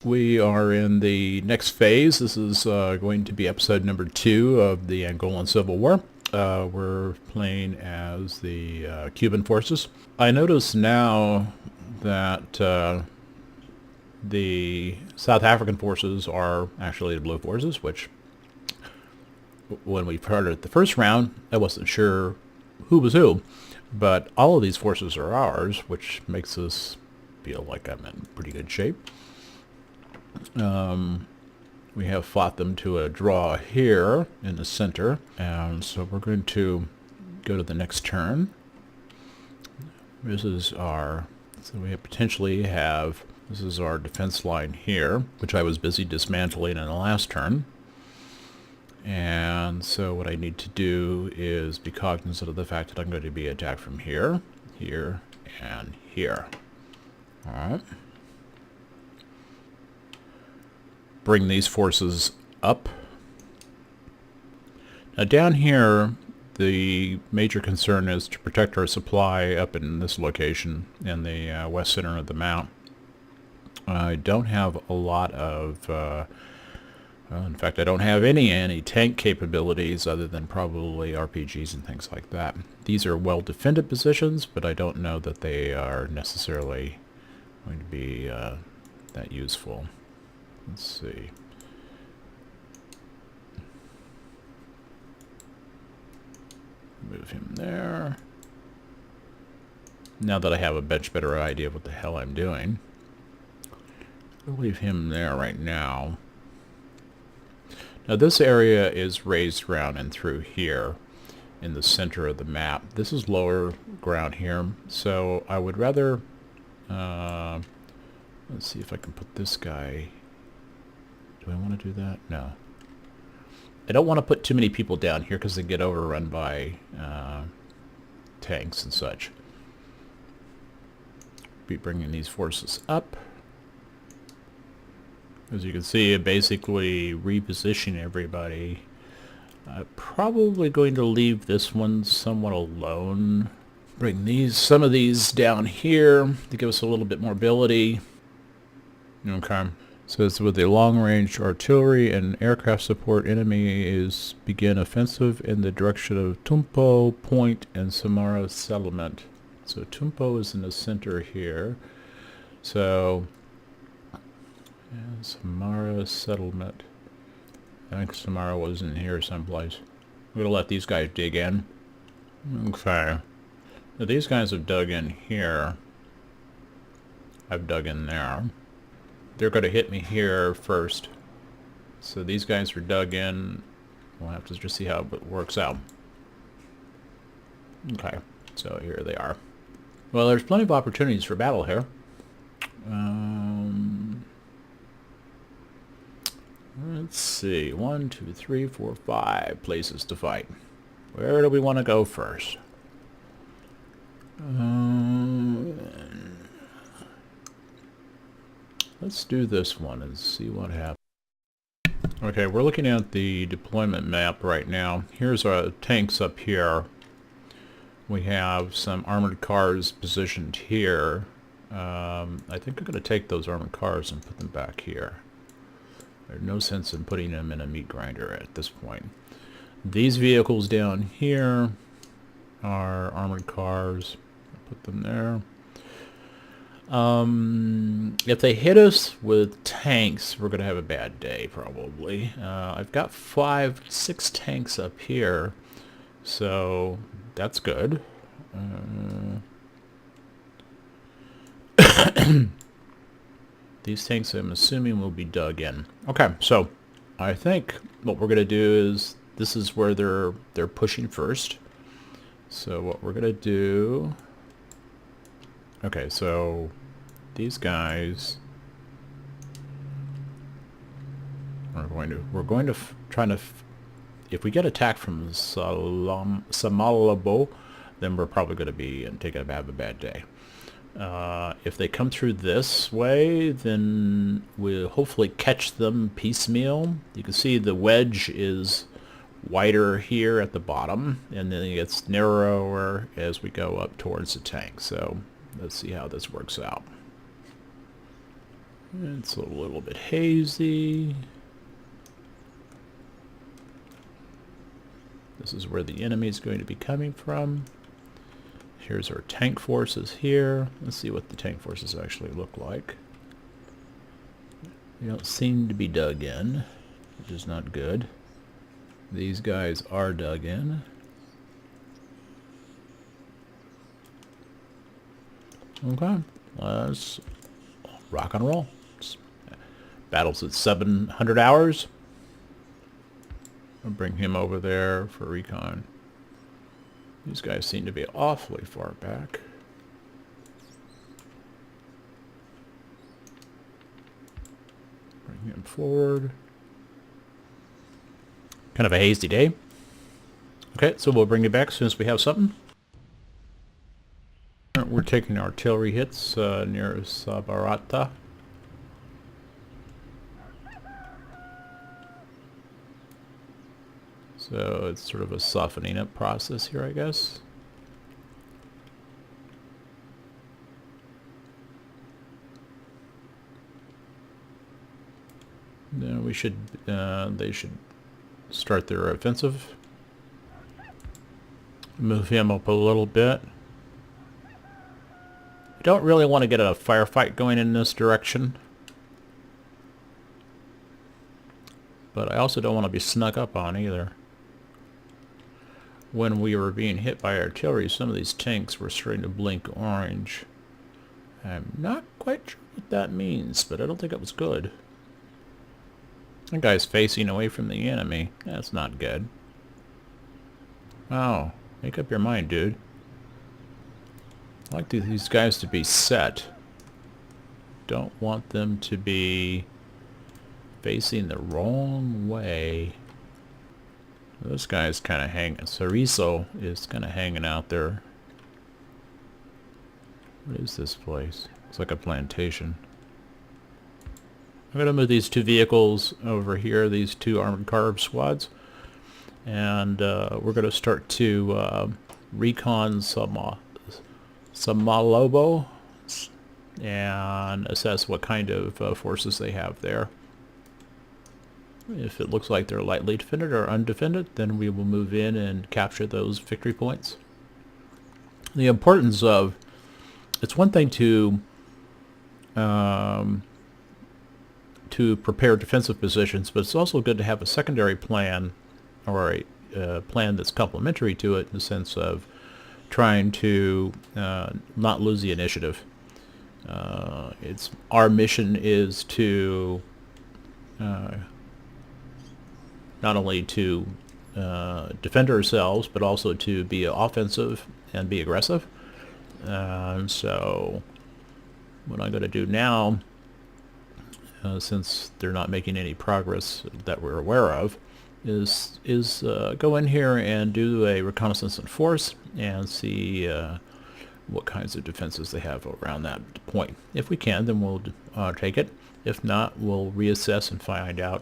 We are in the next phase. This is going to be episode number 2 of the Angolan Civil War. We're playing as the Cuban forces. I notice now that the South African forces are actually the blue forces, which when we started the first round, I wasn't sure who was who. But all of these forces are ours, which makes us feel like I'm in pretty good shape. We have fought them to a draw here in the center, and so we're going to go to the next turn. This is our, so we potentially have, this is our defense line here, which I was busy dismantling in the last turn. And so what I need to do is be cognizant of the fact that I'm going to be attacked from here, here, and here. All right. Bring these forces up. Now down here, the major concern is to protect our supply up in this location in the west center of the map. I don't have a lot of, in fact, I don't have any anti-tank capabilities other than probably RPGs and things like that. These are well-defended positions, but I don't know that they are necessarily going to be that useful. Let's see. Move him there. Now that I have a much better idea of what the hell I'm doing, I'll leave him there right now. Now this area is raised ground and through here in the center of the map. This is lower ground here, so I would rather, let's see if I can put this guy. Do I want to do that? No. I don't want to put too many people down here because they get overrun by tanks and such. Be bringing these forces up. As you can see, basically reposition everybody. Probably going to leave this one somewhat alone. Bring some of these down here to give us a little bit more ability. Okay. So it's with the long-range artillery and aircraft support, enemy is begin offensive in the direction of Tumpo Point and Samara Settlement. So Tumpo is in the center here. So Samara Settlement. I think Samara was in here someplace. I'm going to let these guys dig in. Okay. Now these guys have dug in here. I've dug in there. They're going to hit me here first. So these guys are dug in. We'll have to just see how it works out. Okay, so here they are. Well, there's plenty of opportunities for battle here. Let's see. 1, 2, 3, 4, 5 places to fight. Where do we want to go first? Let's do this one and see what happens. Okay, we're looking at the deployment map right now. Here's our tanks up here. We have some armored cars positioned here. I think I'm going to take those armored cars and put them back here. There's no sense in putting them in a meat grinder at this point. These vehicles down here are armored cars. Put them there. If they hit us with tanks, we're going to have a bad day, probably. I've got 6 tanks up here, so that's good. These tanks, I'm assuming, will be dug in. Okay, so I think what we're going to do is, this is where they're pushing first. So what we're going to do... Okay, so these guys we're going to try to if we get attacked from Samalabo, then we're probably going to be have a bad day. If they come through this way, then we'll hopefully catch them piecemeal. You can see the wedge is wider here at the bottom, and then it gets narrower as we go up towards the tank. So let's see how this works out. It's a little bit hazy. This is where the enemy is going to be coming from. Here's our tank forces here. Let's see what the tank forces actually look like. They don't seem to be dug in, which is not good. These guys are dug in. Okay, let's rock and roll. Battles at 700 hours. I'll bring him over there for recon. These guys seem to be awfully far back. Bring him forward. Kind of a hazy day. Okay, so we'll bring you back as soon as we have something. We're taking artillery hits near Sabarata. So it's sort of a softening up process here, I guess. Then we should, they should start their offensive. Move him up a little bit. I don't really want to get a firefight going in this direction. But I also don't want to be snuck up on either. When we were being hit by artillery, some of these tanks were starting to blink orange. I'm not quite sure what that means, but I don't think it was good. That guy's facing away from the enemy. That's not good. Oh, make up your mind, dude. I like these guys to be set. Don't want them to be facing the wrong way. This guy's kind of hanging. Cerizo is kind of hanging out there. What is this place? It's like a plantation. I'm going to move these two vehicles over here, these two armored car squads. And we're going to start to recon Samalobo and assess what kind of forces they have there. If it looks like they're lightly defended or undefended, then we will move in and capture those victory points. The importance of, it's one thing to prepare defensive positions, but it's also good to have a secondary plan or a plan that's complementary to it in the sense of trying to not lose the initiative. Our mission is to not only to defend ourselves, but also to be offensive and be aggressive. So what I'm going to do now, since they're not making any progress that we're aware of, is go in here and do a reconnaissance in force and see what kinds of defenses they have around that point. If we can, then we'll take it. If not, we'll reassess and find out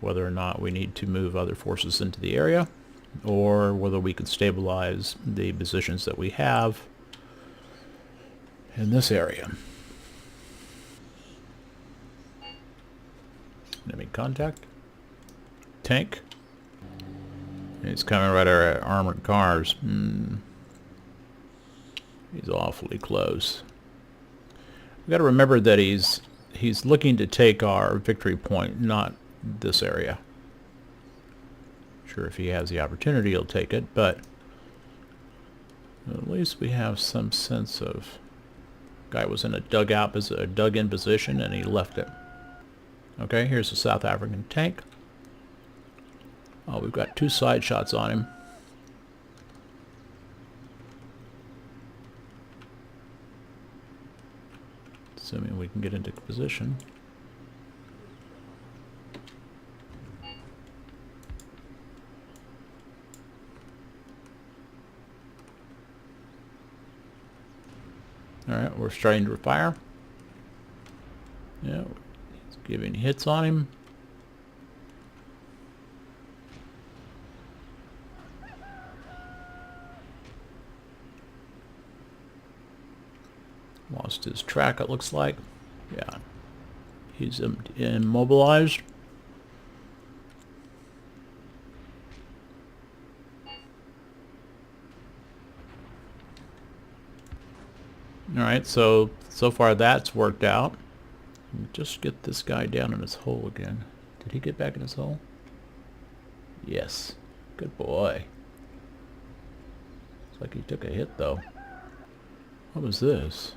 whether or not we need to move other forces into the area, or whether we can stabilize the positions that we have in this area. Enemy contact. Tank. He's coming right at our armored cars. He's awfully close. We've got to remember that he's looking to take our victory point, not this area. Sure, if he has the opportunity, he'll take it, but at least we have some sense of. Guy was in a dug-in position, and he left it. Okay, here's a South African tank. Oh, we've got two side shots on him. Assuming we can get into position. Alright, we're starting to fire. Yeah, he's giving hits on him. Lost his track, it looks like. Yeah. He's immobilized. Alright, so far that's worked out. Just get this guy down in his hole again. Did he get back in his hole? Yes. Good boy. Looks like he took a hit though. What was this?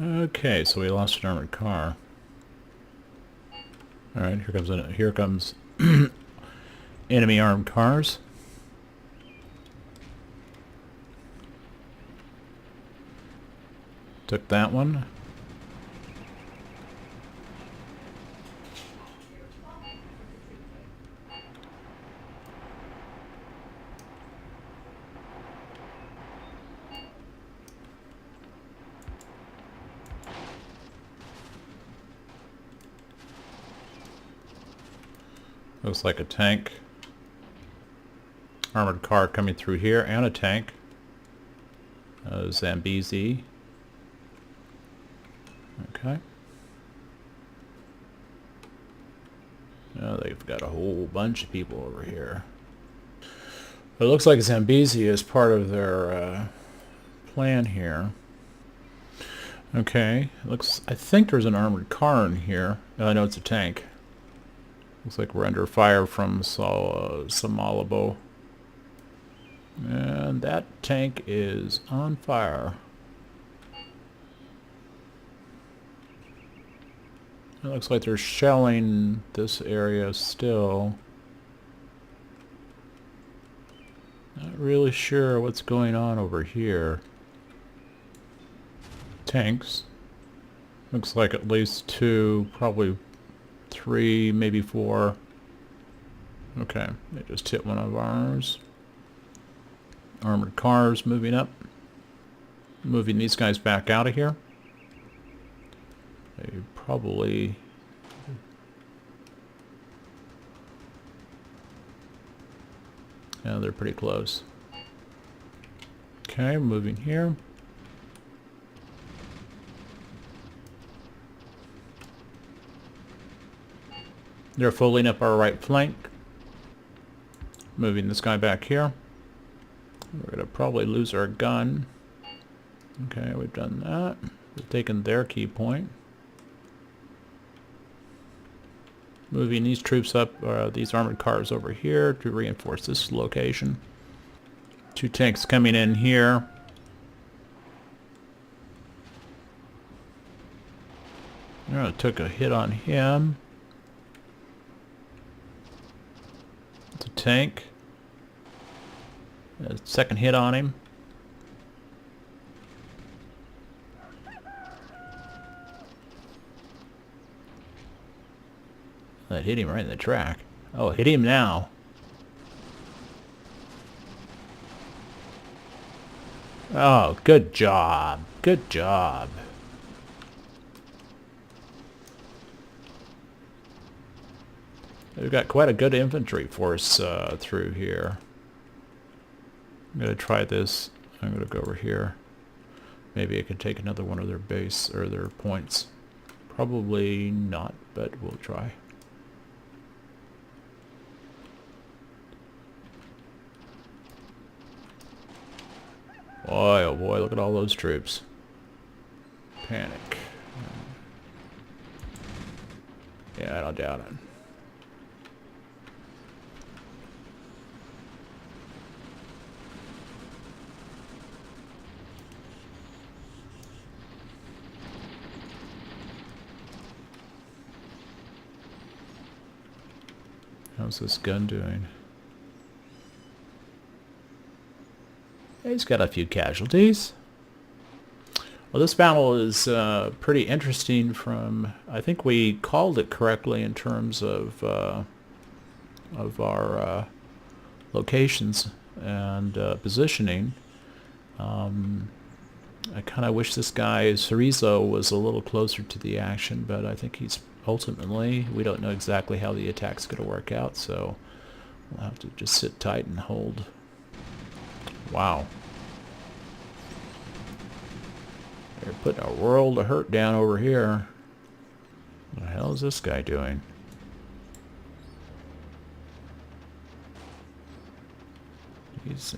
Okay, so we lost an armored car. Alright, here comes enemy armed cars. Took that one. Looks like a tank. Armored car coming through here, and a tank. Zambezi. Okay. Now they've got a whole bunch of people over here. It looks like Zambezi is part of their plan here. Okay. I think there's an armored car in here. I know it's a tank. Looks like we're under fire from Somalabo. And that tank is on fire. It looks like they're shelling this area still. Not really sure what's going on over here. Tanks. Looks like at least 2, probably 3, maybe 4. Okay, they just hit one of ours. Armored cars moving up. Moving these guys back out of here. They probably... Yeah, they're pretty close. Okay, moving here. They're folding up our right flank. Moving this guy back here. We're going to probably lose our gun. Okay, we've done that. We've taken their key point. Moving these troops up, these armored cars over here to reinforce this location. 2 tanks coming in here. I took a hit on him. It's a tank. A second hit on him. That hit him right in the track. Oh, hit him now. Oh, good job. Good job. We've got quite a good infantry force through here. I'm going to try this. I'm going to go over here. Maybe I can take another one of their base or their points. Probably not, but we'll try. Boy, oh boy, look at all those troops. Panic. Yeah, I don't doubt it. How's this gun doing? He's got a few casualties. Well, this battle is pretty interesting from... I think we called it correctly in terms of our locations and positioning. I kind of wish this guy, Cerezo, was a little closer to the action, but I think he's ultimately... We don't know exactly how the attack's going to work out, so we'll have to just sit tight and hold. Wow. Putting a world of hurt down over here. What the hell is this guy doing? He's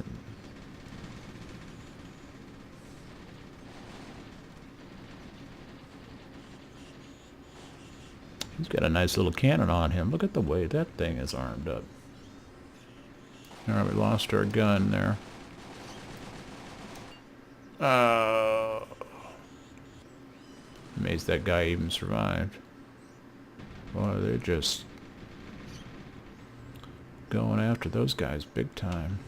got a nice little cannon on him. Look at the way that thing is armed up. Alright, we lost our gun there. Amazed that guy even survived. Boy, they're just going after those guys big time.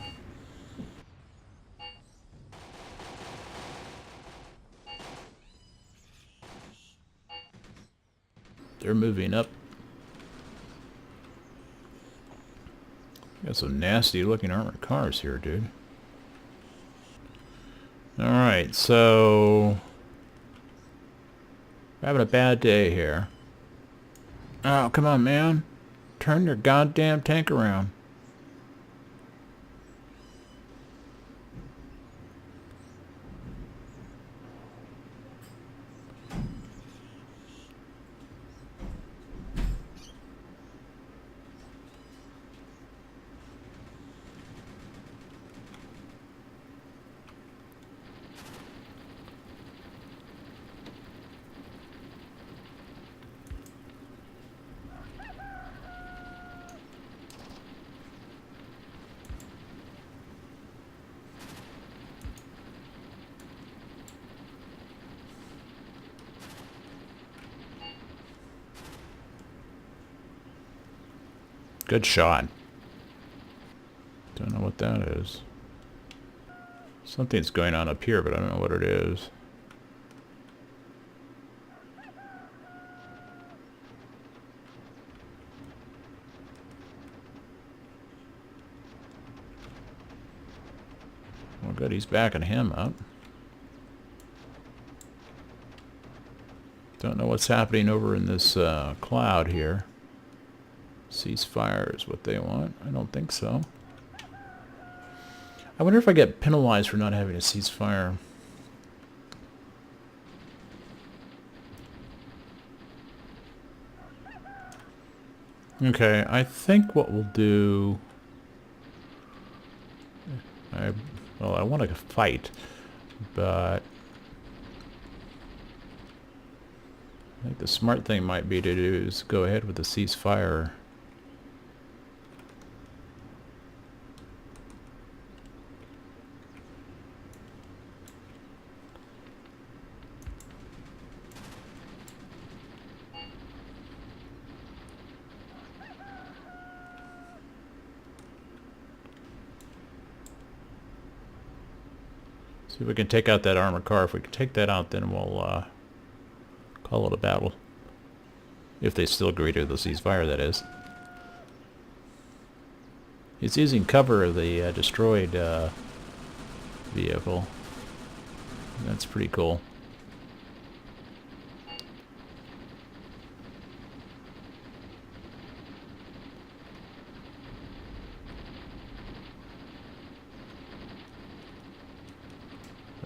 They're moving up. Got some nasty looking armored cars here, dude. Alright, so we're having a bad day here. Oh, come on, man. Turn your goddamn tank around. Good shot. Don't know what that is. Something's going on up here, but I don't know what it is. Well, good, he's backing him up. Don't know what's happening over in this cloud here. Ceasefire is what they want. I don't think so. I wonder if I get penalized for not having a ceasefire. Okay, I think what we'll do... Well, I want to fight, but... I think the smart thing might be to do is go ahead with the ceasefire. See if we can take out that armored car. If we can take that out, then we'll call it a battle. If they still agree to the ceasefire, that is. He's using cover of the destroyed vehicle. That's pretty cool.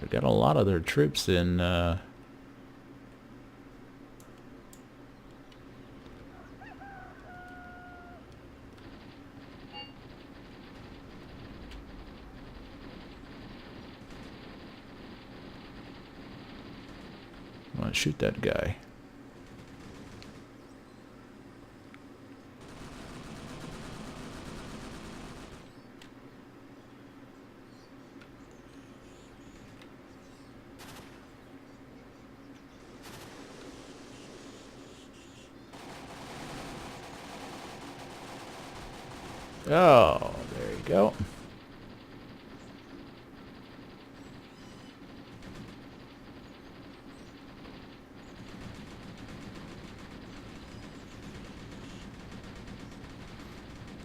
They've got a lot of their troops in want to shoot that guy. Oh, there you go.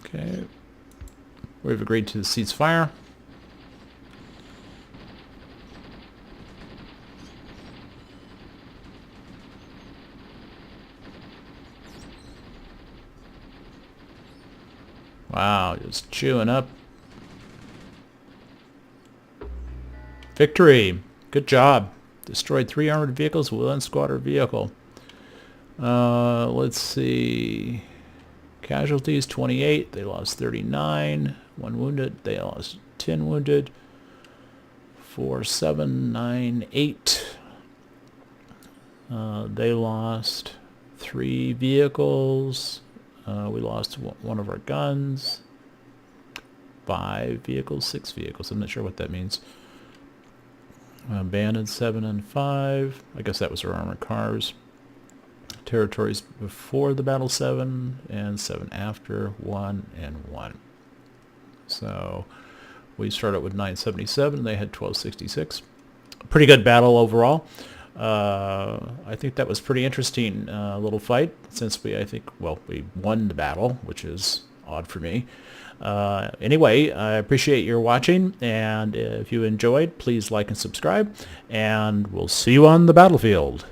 Okay. We've agreed to the ceasefire. Wow, just chewing up. Victory! Good job. Destroyed 3 armored vehicles with 1 squadron vehicle. Let's see. Casualties 28. They lost 39. 1 wounded. They lost 10 wounded. 4, 7, 9, 8. They lost 3 vehicles. We lost one of our guns. 5 vehicles, 6 vehicles. I'm not sure what that means. Abandoned 7 and 5. I guess that was our armored cars. Territories before the battle 7 and 7 after, 1 and 1. So we started with 977 and they had 1266. Pretty good battle overall. I think that was pretty interesting little fight since we won the battle, which is odd for me. Anyway, I appreciate your watching, and if you enjoyed, please like and subscribe, and we'll see you on the battlefield.